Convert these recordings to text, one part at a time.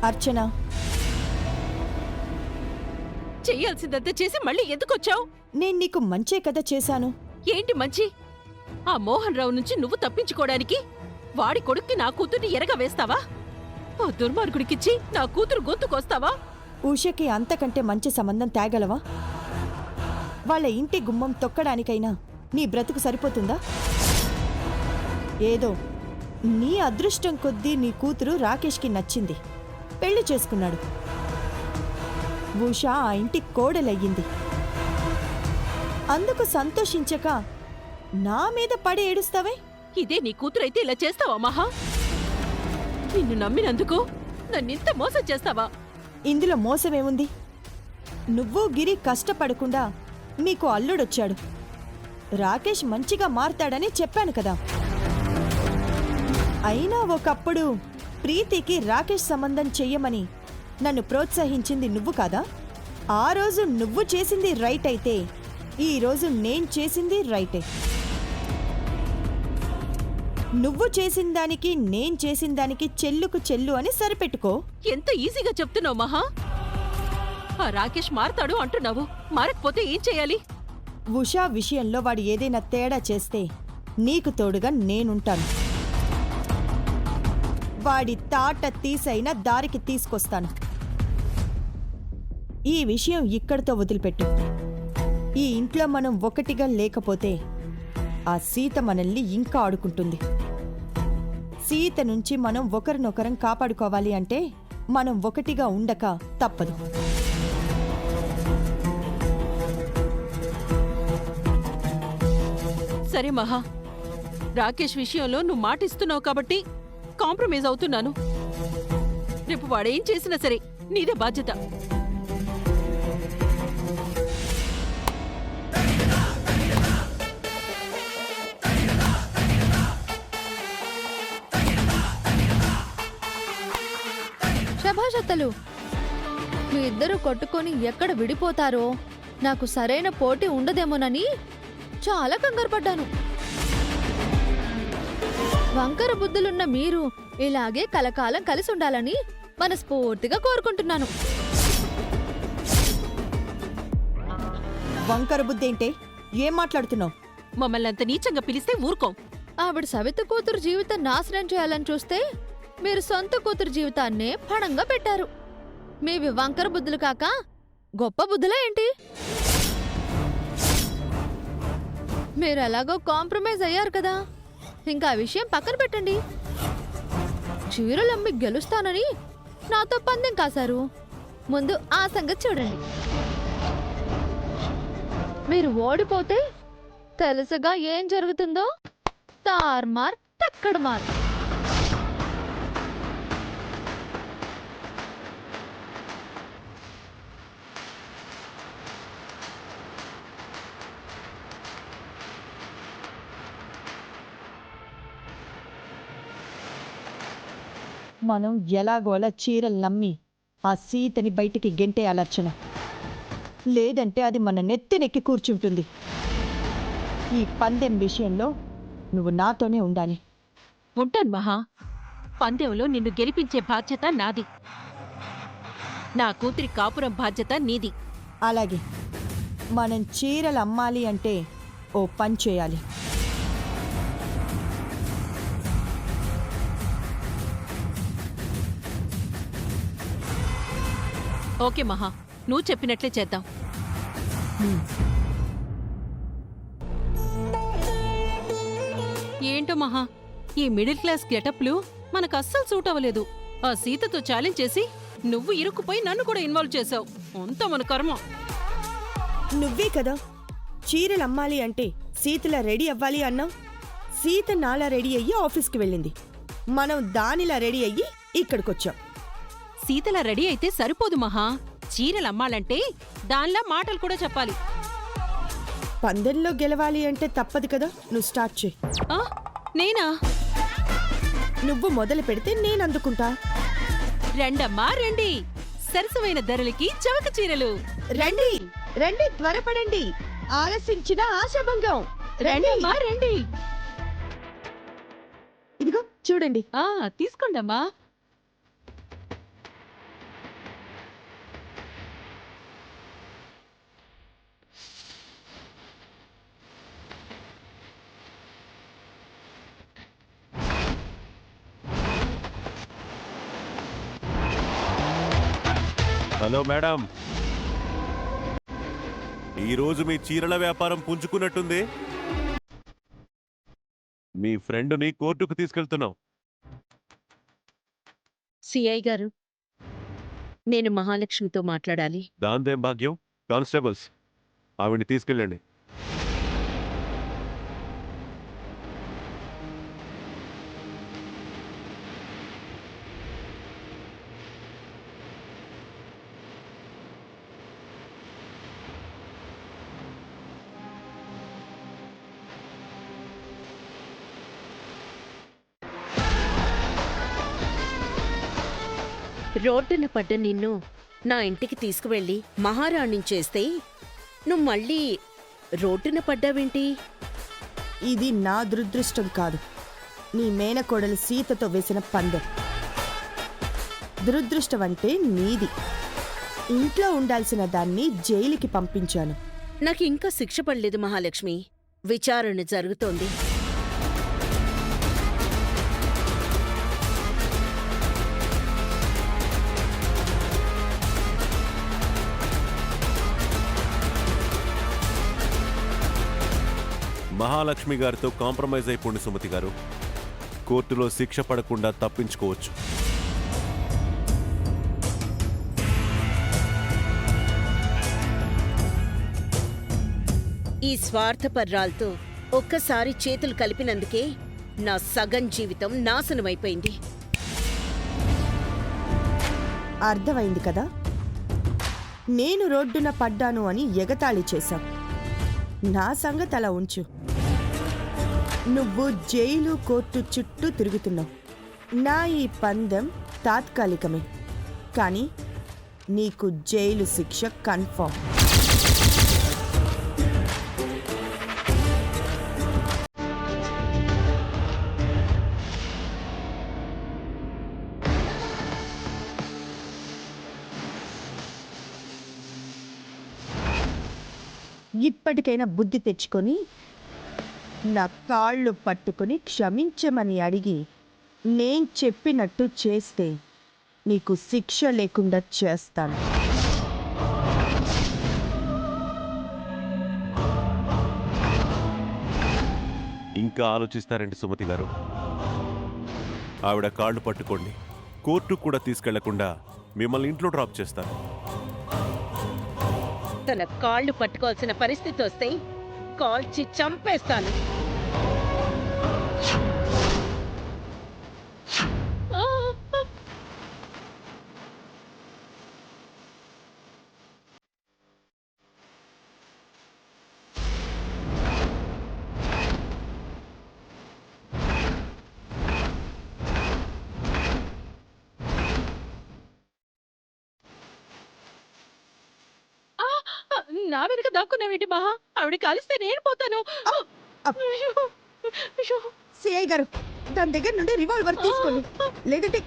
అర్చన, చెయ్యాల్సిందంతా చేసి మళ్ళీ ఎందుకొచ్చావు? నేను నీకు మంచే కదా చేశాను. ఏంటి మంచి? ఆ మోహన్ రావు నుంచి నువ్వు తప్పించుకోవడానికి వాడి కొడుక్కి నా కూతుర్ని ఎరగా వేస్తావా? ఆ దుర్మార్గుడికిచ్చి నా కూతురు గొంతుకొస్తావా? ఉషకి అంతకంటే మంచి సంబంధం తేగలవా? వాళ్ళ ఇంటి గుమ్మం తొక్కడానికైనా నీ బ్రతుకు సరిపోతుందా? ఏదో నీ అదృష్టం కొద్దీ నీ కూతురు రాకేష్కి నచ్చింది, పెళ్లి చేసుకున్నాడు. ఉషా ఆ ఇంటి కోడలయ్యింది. అందుకు సంతోషించక నా మీద పడి ఏడుస్తావే? ఇదే నీ కూతురైతే ఇలా చేస్తావా మహా? నిన్ను నమ్మినందుకు నన్నింత మోసం చేస్తావా? ఇందులో మోసమేముంది? నువ్వు గిరి కష్టపడకుండా మీకు అల్లుడొచ్చాడు. రాకేష్ మంచిగా మారతాడని చెప్పాను కదా. అయినా ఒకప్పుడు ప్రీతికి రాకేష్ సంబంధం చెయ్యమని నన్ను ప్రోత్సహించింది నువ్వు కాదా? ఆ రోజు నువ్వు చేసింది రైట్ అయితే ఈ రోజు నేను చేసింది రైటే. నువ్వు చేసిన దానికి నేను చేసిన దానికి చెల్లుకు చెల్లు అని సరిపెట్టుకో. ఎంత ఈజీగా చెప్తున్నావు మహా. ఆ రాకేష్ మారతాడు అంటున్నావు, మారకపోతే ఏం చేయాలి? ఉషా విషయంలో వాడు ఏదైనా తేడా చేస్తే నీకు తోడుగా నేనుంటాను. వాడి తాట తీసైనా దారికి తీసుకొస్తాను. ఈ విషయం ఇక్కడితో వదిలిపెట్టు. ఈ ఇంట్లో మనం ఒకటిగా లేకపోతే ఆ సీత మనల్ని ఇంకా ఆడుకుంటుంది. సీత నుంచి మనం ఒకరినొకరం కాపాడుకోవాలి అంటే మనం ఒకటిగా ఉండక తప్పదు. సరే మహా, రాకేష్ విషయంలో నువ్వు మాట ఇస్తున్నావు కాబట్టి కాంప్రమైజ్ అవుతున్నాను. రేపు వాడేం చేసినా సరే నీదే బాధ్యత. శభాషత్తలు, మీ ఇద్దరు కొట్టుకొని ఎక్కడ విడిపోతారో నాకు సరైన పోటీ ఉండదేమోనని చాలా కంగారు పడ్డాను. వంకర బుద్ధులున్న మీరు ఇలాగే కలకాలం కలిసి ఉండాలని మనస్ఫూర్తిగా కోరుకుంటున్నాను. వంకర బుద్ధేంటే? ఏం మాట్లాడుతున్నావు? మమ్మల్ని అంత నీచంగా పిలిస్తే ఊరుకోం. ఆవిడ సవిత కూతురు జీవితం నాశనం చేయాలని చూస్తే మీరు సొంత కూతురు జీవితాన్నే పణంగా పెట్టారు. మీవి వంకర బుద్ధులు కాక గొప్ప బుద్ధులా ఏంటి? మీరు ఎలాగో కాంప్రమైజ్ అయ్యారు కదా, ఇంకా ఆ విషయం పక్కన పెట్టండి. చీరలమ్మి గెలుస్తానని నాతో పందెం కాశారు. ముందు ఆ సంగతి చూడండి. మీరు ఓడిపోతే తెలుసుగా ఏం జరుగుతుందో. తార్మార్ తక్కడమార్. మనం ఎలాగోలా చీరలు నమ్మి ఆ సీతని బయటికి గెంటేయాలర్చన. లేదంటే అది మన నెత్తినెక్కి కూర్చుంటుంది. ఈ పందెం విషయంలో నువ్వు నాతోనే ఉండాలి. ఉంటాను మహా. పందెంలో నిన్ను గెలిపించే బాధ్యత నాది. నా కూతురి కాపురం బాధ్యత నీది. అలాగే మనం చీరలు అమ్మాలి అంటే ఓ పని చేయాలి. ఓకే మహా, నువ్వు చెప్పినట్లే చేద్దాం. ఏంటో మహా, ఈ మిడిల్ క్లాస్ గెటప్లు మనకు అస్సలు సూట్ అవ్వలేదు. ఆ సీతతో ఛాలెంజ్ చేసి నువ్వు ఇరుక్కుపోయి నన్ను కూడా ఇన్వాల్వ్ చేసావు. అంతా మన కర్మ. నువ్వే కదా చీరలు అమ్మాలి అంటే సీతలా రెడీ అవ్వాలి అన్నావు. సీత నాలా రెడీ అయ్యి ఆఫీస్కి వెళ్ళింది. మనం దానిలా రెడీ అయ్యి ఇక్కడికొచ్చాం. సీతలా రెడీ అయితే సరిపోదు మహా. చీరలు అమ్మాలంటే దానిలా మాటలు కూడా చెప్పాలి. పందెంలో గెలవాలి అంటే తప్పదు కదా. నువ్వు స్టార్ట్ చేయి. నేనా? నువ్వు మొదలు పెడితే నేను అందుకుంటా. రండమ్మా రండి, సరసమైన ధరలకి చవక చీరలు. రండి రండి, త్వరపడండి. ఆలసించిన ఆశాభంగం. రండి అమ్మా రండి. ఇదిగో చూడండి. తీసుకోండమ్మా. హలో మేడం, ఈరోజు మీ చీరల వ్యాపారం పుంజుకున్నట్టుంది. మీ ఫ్రెండ్ని కోర్టుకు తీసుకెళ్తున్నాం. సిఐ గారు, నేను మహాలక్ష్మితో మాట్లాడాలి. దాందేం భాగ్యం. కానిస్టేబుల్స్, ఆవిడ్ని తీసుకెళ్ళండి. రోడ్డున పడ్డ నిన్ను నా ఇంటికి తీసుకువెళ్ళి మహారాణిని చేస్తే నువ్వు మళ్ళీ రోడ్డున పడ్డావేంటి? ఇది నా దురదృష్టం కాదు, నీ మేనకోడలు సీతతో వేసిన పందెం. దురదృష్టం అంటే నీది. ఇంట్లో ఉండాల్సిన దాన్ని జైలుకి పంపించాను. నాకు ఇంకా శిక్ష పడలేదు మహాలక్ష్మి. విచారణ జరుగుతోంది. మహాలక్ష్మి గారితో కాంప్రమైజ్ అయిపోండి సుమతి గారు. కోర్టులో శిక్ష పడకుండా తప్పించుకోవచ్చు. ఈ స్వార్థపర్రాలతో ఒక్కసారి చేతులు కలిపినందుకే నా సగం జీవితం నాశనమైపోయింది. అర్థమైంది కదా, నేను రోడ్డున పడ్డాను అని ఎగతాళి చేశాం. నా సంగతి అలా ఉంచు. నువ్వు జైలు కోర్టు చుట్టూ తిరుగుతున్నావు. నా ఈ పందెం తాత్కాలికమే, కానీ నీకు జైలు శిక్ష కన్ఫర్మ్. ఇప్పటికైనా బుద్ధి తెచ్చుకొని నా కాళ్ళు పట్టుకొని క్షమించమని అడిగి నేను చెప్పినట్టు చేస్తే నీకు శిక్ష లేకుండా చేస్తాను. ఇంకా ఆలోచిస్తారండి సుమతి గారు. ఆవిడ కాళ్ళు పట్టుకోండి. కోర్టు కూడా తీసుకెళ్లకుండా మిమ్మల్ని ఇంట్లో డ్రాప్ చేస్తాను. తన కాళ్ళు పట్టుకోవాల్సిన పరిస్థితి వస్తే కాల్చి చంపేస్తాను. నా వెనక దాక్కున్నావేంటి మహా? ఆవిడ కలిస్తే నేను పోతాను. సిఐ గారు, దాని దగ్గర నుండి రివాల్వర్ తీసుకోండి, లేదంటే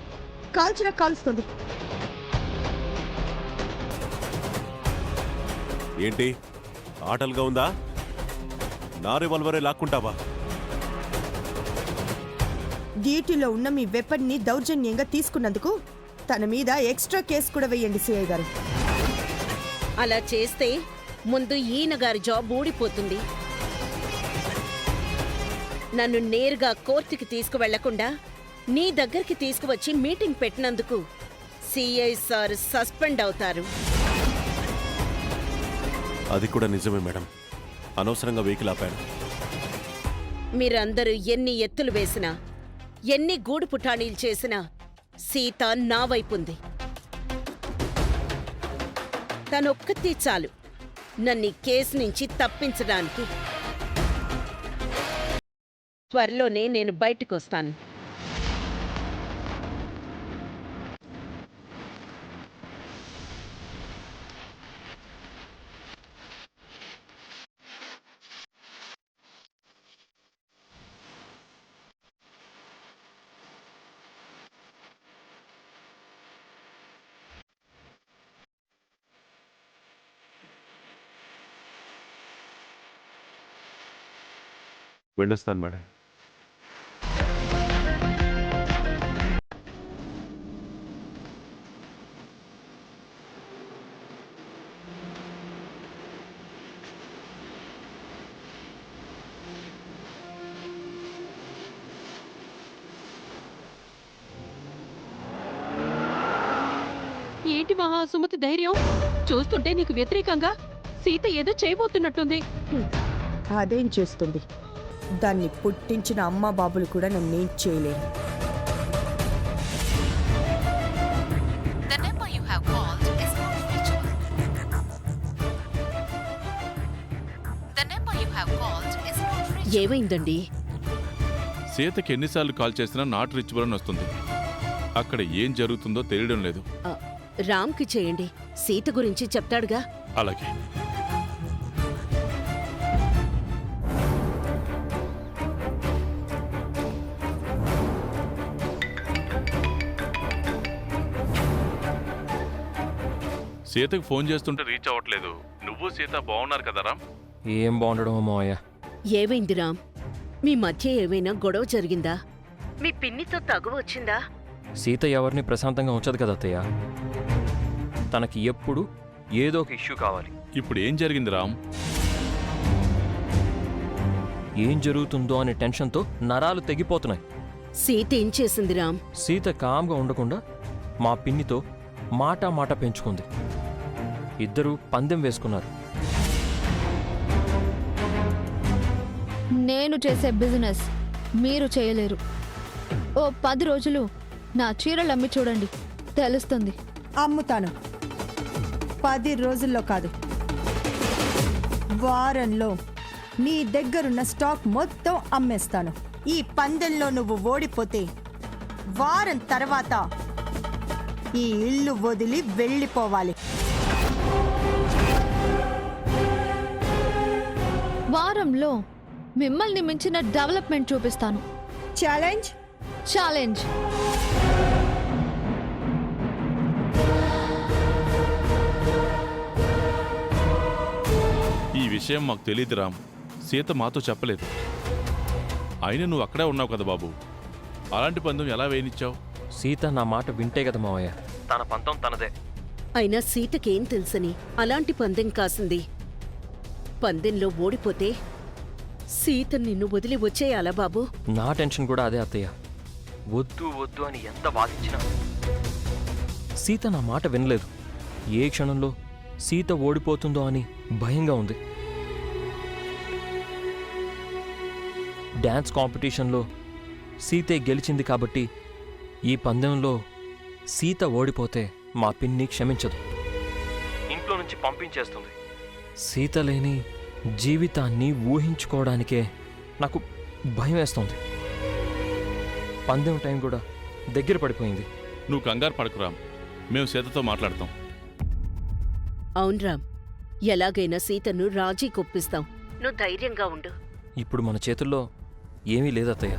కాల్చిన కాల్స్తుంది. ఏంటి ఆటలుగా ఉందా? నా రివాల్వరే లాక్కుంటావా? డ్యూటీలో ఉన్న మీ వెపన్ని దౌర్జన్యంగా తీసుకున్నందుకు తన మీద ఎక్స్ట్రా కేసు కూడా వేయండి సిఐ గారు. అలా చేస్తే ముందు ఈయన గారి జాబ్ ఊడిపోతుంది. నన్ను నేరుగా కోర్టుకి తీసుకువెళ్లకుండా నీ దగ్గరికి తీసుకువచ్చి మీటింగ్ పెట్టినందుకు సిఐ సార్ సస్పెండ్ అవుతారు. అది కూడా నిజమే మేడం. అనవసరంగా వెహికల్ ఆపాను. మీరందరూ ఎన్ని ఎత్తులు వేసినా, ఎన్ని గూడు పుటాణీలు చేసినా సీత నా వైపుంది. తనొక్కతే చాలు నన్ను ఈ కేసు నుంచి తప్పించడానికి. త్వరలోనే నేను బయటకు వస్తాను. వెళ్ళొస్తాను మేడం. ఏంటి మహా సుమతి ధైర్యం? చూస్తుంటే నీకు వ్యతిరేకంగా సీత ఏదో చేయబోతున్నట్టుంది. అదేం చేస్తుంది? దాన్ని పుట్టించిన అమ్మ బాబులు కూడా నన్నేం చేయలేరు. The number you have called is not reachable. The number you have called is not reachable. ఏమైందండి? సీతకి ఎన్నిసార్లు కాల్ చేసినా నాట్ రీచబుల్ అని వస్తుంది. అక్కడ ఏం జరుగుతుందో తెలియడం లేదు. రామ్కి చేయండి, సీత గురించి చెప్తాడుగా. అలాగే. సీతకు ఫోన్ చేస్తుంటే రీచ్ అవ్వట్లేదు. నువ్వు సీత బాగున్నారు కదా రామ్? ఏం బాగుండడం మావయ్య. ఏమైంది రామ్? మీ మధ్య ఏమైనా గొడవ జరిగిందా? మీ పిన్నితో తగువ వచ్చిందా? సీత ఎవరిని ప్రశాంతంగా ఉంచదు కదా అత్తయ్య. తనకి ఎప్పుడు ఏదో ఒక ఇష్యూ కావాలి. ఇప్పుడు ఏం జరిగింది రామ్? ఏం జరుగుతుందో అనే టెన్షన్తో నరాలు తెగిపోతున్నాయి. సీత ఏం చేసింది రామ్? సీత కామ్గా ఉండకుండా మా పిన్నితో మాట పెంచుకుంది. ఇద్దరూ పందెం వేసుకున్నారు. నేను చేసే బిజినెస్ మీరు చేయలేరు. ఓ 10 రోజులు నా చీరలు అమ్మి చూడండి, తెలుస్తుంది. అమ్ముతాను. 10 రోజుల్లో కాదు, వారంలో నీ దగ్గరున్న స్టాక్ మొత్తం అమ్మేస్తాను. ఈ పందెంలో నువ్వు ఓడిపోతే వారం తర్వాత ఈ ఇల్లు వదిలి వెళ్ళిపోవాలి. వారంలో మిమ్మల్ని మించిన డెవలప్మెంట్ చూపిస్తాను. ఛాలెంజ్. ఛాలెంజ్. ఈ విషయం మాకు తెలియదు రామ్. సీత మాతో చెప్పలేదు. అయినా నువ్వు అక్కడే ఉన్నావు కదా బాబు. అలాంటి పందెం ఎలా వేయనిచ్చావు? సీత నా మాట వింటే కదా మావయ్య. తన పంతం తనదే. అయినా సీతకేం తెలుసని అలాంటి పందెం కాసింది? పందెంలో ఓడిపోతే సీత నిన్ను వదిలి వచ్చేయాలా బాబు? నా టెన్షన్ కూడా అదే అత్తయ్య. వద్దు అని ఎంత వాదించినా సీత నా మాట వినలేదు. ఏ క్షణంలో సీత ఓడిపోతుందో అని భయంగా ఉంది. డ్యాన్స్ కాంపిటీషన్లో సీతే గెలిచింది కాబట్టి ఈ పందెంలో సీత ఓడిపోతే మా పిన్ని క్షమించదు, ఇంట్లో నుంచి పంపించేస్తుంది. సీత లేని జీవితాన్ని ఊహించుకోవడానికే నాకు భయం వేస్తోంది. పందెం టైం కూడా దగ్గర పడిపోయింది. నువ్వు కంగారు పడకు రామ్. మేము సీతతో మాట్లాడతాం. అవును రామ్, ఎలాగైనా సీతను రాజీ కొప్పిస్తాం. నువ్వు ధైర్యంగా ఉండు. ఇప్పుడు మన చేతుల్లో ఏమీ లేదత్తయ్య.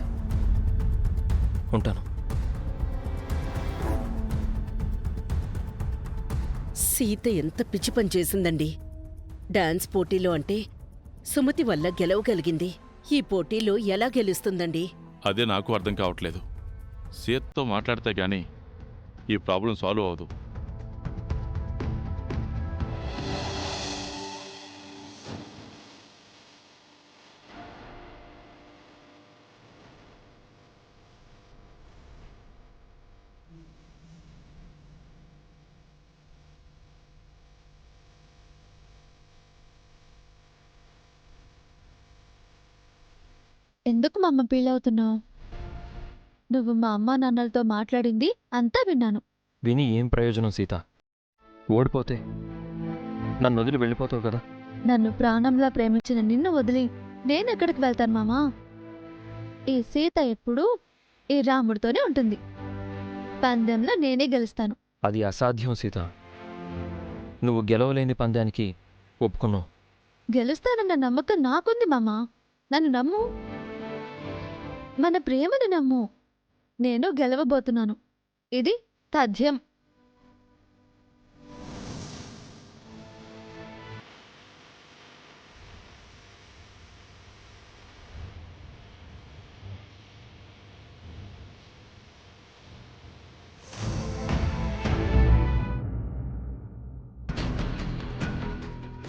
ఉంటాను. సీత ఎంత పిచ్చి పని చేసిందండి. డాన్స్ పోటీలో అంటే సుమతి వల్ల గెలవగలిగింది. ఈ పోటీలో ఎలా గెలుస్తుందండి? అదే నాకు అర్థం కావట్లేదు. సీతతో మాట్లాడితే గానీ ఈ ప్రాబ్లం సాల్వ్ అవ్వదు. ఎందుకు మా అమ్మ పీలవుతున్నావు? నువ్వు మా అమ్మా నాన్నలతో మాట్లాడింది అంతా విన్నాను. విని ఏం ప్రయోజనం సీత? ఓడిపోతే నన్ను వదిలి వెళ్ళిపోతావు కదా. నన్ను ప్రాణంలా ప్రేమించిన నిన్ను వదిలి నేనెక్కడికి వెళ్తాను మామా? ఈ సీత ఎప్పుడూ ఈ రాముడితోనే ఉంటుంది. పందెంలో నేనే గెలుస్తాను. అది అసాధ్యం సీత. నువ్వు గెలవలేని పందానికి ఒప్పుకున్నావు. గెలుస్తానన్న నమ్మకం నాకుంది మామా. నన్ను నమ్ము. మన ప్రేమను నమ్ము. నేను గెలవబోతున్నాను. ఇది తథ్యం.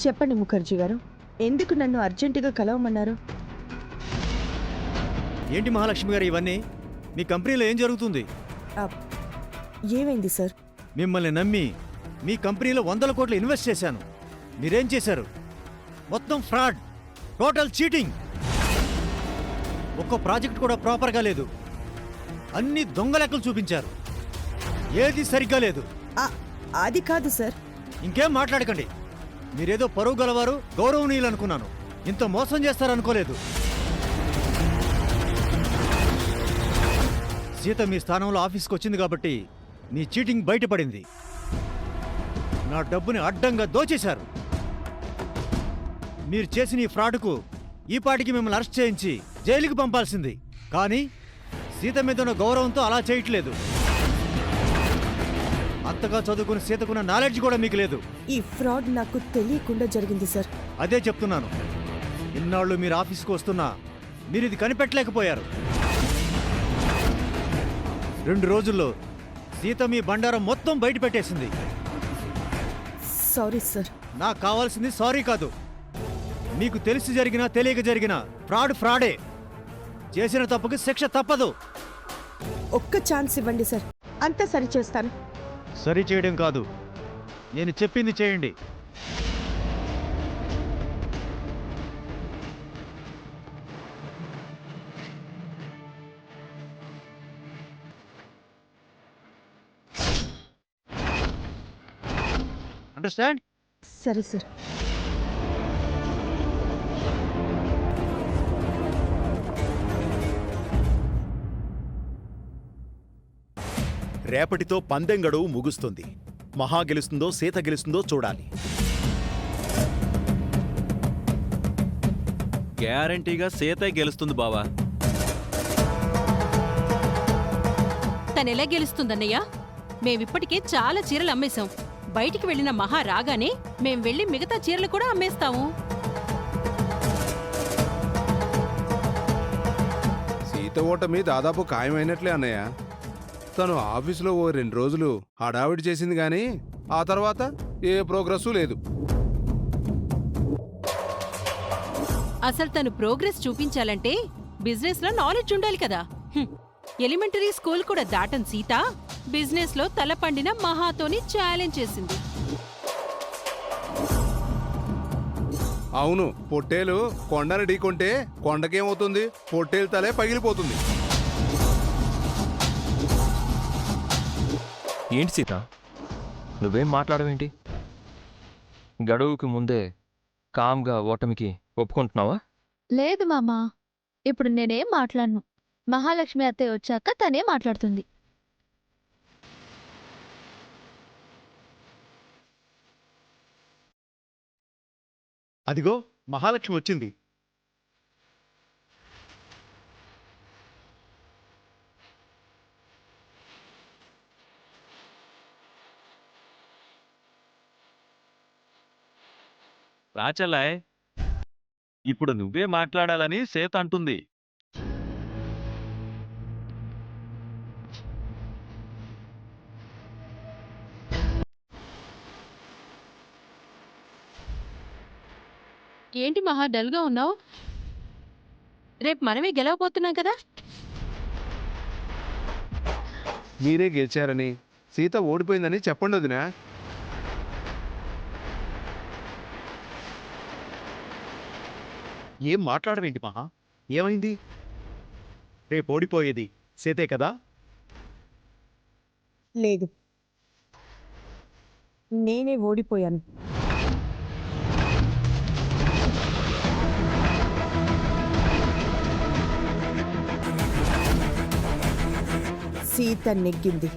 చెప్పండి ముఖర్జీ గారు, ఎందుకు నన్ను అర్జెంటుగా కలవమన్నారు? ఏంటి మహాలక్ష్మి గారు ఇవన్నీ? మీ కంపెనీలో ఏం జరుగుతుంది? ఏమైంది సార్? మిమ్మల్ని నమ్మి మీ కంపెనీలో 100 కోట్లు ఇన్వెస్ట్ చేశాను. మీరేం చేశారు? మొత్తం ఫ్రాడ్, టోటల్ చీటింగ్. ఒక్క ప్రాజెక్ట్ కూడా ప్రాపర్గా లేదు. అన్ని దొంగ లెక్కలు చూపించారు. ఏది సరిగ్గా లేదు. అది కాదు సార్. ఇంకేం మాట్లాడకండి. మీరేదో పరువు గలవారు, గౌరవనీయులు అనుకున్నాను. ఇంత మోసం చేస్తారనుకోలేదు. సీత మీ స్థానంలో ఆఫీస్కి వచ్చింది కాబట్టి మీ చీటింగ్ బయటపడింది. నా డబ్బుని అడ్డంగా దోచేశారు. మీరు చేసిన ఈ ఫ్రాడ్కు ఈ పాటికి మిమ్మల్ని అరెస్ట్ చేయించి జైలుకి పంపాల్సింది. కానీ సీత మీద ఉన్న గౌరవంతో అలా చేయట్లేదు. అంతగా చదువుకున్న సీతకున్న నాలెడ్జ్ కూడా మీకు లేదు. ఈ ఫ్రాడ్ నాకు తెలియకుండా జరిగింది సార్. అదే చెప్తున్నాను. ఇన్నాళ్ళు మీరు ఆఫీస్కి వస్తున్నా మీరు ఇది కనిపెట్టలేకపోయారు. 2 రోజుల్లో సీత మీ బండారం మొత్తం బయట పెట్టేసింది. Sorry sir. నాకు కావాల్సింది సారీ కాదు. మీకు తెలిసి జరిగినా తెలియక జరిగినా ఫ్రాడే. చేసిన తప్పుకి శిక్ష తప్పదు. ఒక్క ఛాన్స్ ఇవ్వండి సార్, అంతా సరి చేస్తాను. సరి చేయడం కాదు, నేను చెప్పింది చేయండి. అండర్స్టాండ్? సరే సార్. రేపటితో పందెం గడువు ముగుస్తుంది. మహా గెలుస్తుందో సీత గెలుస్తుందో చూడాలి. గ్యారంటీగా సీతే గెలుస్తుంది బావా. తనెలా గెలుస్తుందన్నయ్య? మేమిప్పటికే చాలా చీరలు అమ్మేశాం. బయటికి వెళ్ళిన మహా రాగానే మేం వెళ్ళి మిగతా చీరలు కూడా అమ్మేస్తాము. సీత ఓటమి దాదాపు ఖాయమైనట్లే అన్నయ్య. తను ఆఫీసులో ఓ 2 రోజులు హడావిడి చేసింది గాని ఆ తర్వాత ఏ ప్రోగ్రెస్ లేదు. అసలు తను ప్రోగ్రెస్ చూపించాలంటే బిజినెస్ లో నాలెడ్జ్ ఉండాలి కదా. ఎలిమెంటరీ స్కూల్ కూడా దాటన్ సీత బిజినెస్ లో తలపండిన మహాతోని ఛాలెంజ్ చేసింది. అవును, పొట్టేలు కొండను ఢీకొంటే కొండకేమవుతుంది? పొట్టేలు తలే పగిలిపోతుంది. ఏంటి సీత, నువ్వేం మాట్లాడవేంటి? గడువుకి ముందే కామ్గా ఓటమికి ఒప్పుకుంటున్నావా? లేదు మామా, ఇప్పుడు నేనేం మాట్లాడను. మహాలక్ష్మి అత్తయ్య వచ్చాక తనే మాట్లాడుతుంది. అదిగో మహాలక్ష్మి వచ్చింది. రాచల్లాయ్, ఇప్పుడు నువ్వే మాట్లాడాలని సీత అంటుంది. ఏంటి మహా డల్గా ఉన్నావు? రేపు మనమే గెలవబోతున్నాం కదా. మీరే గెలిచారని, సీత ఓడిపోయిందని చెప్పండి వదినా. ఏం మాట్లాడవేంటి మహా? ఏమైంది? రేపు ఓడిపోయేది సీతే కదా? లేదు, నేనే ఓడిపోయాను. సీత నెగ్గింది.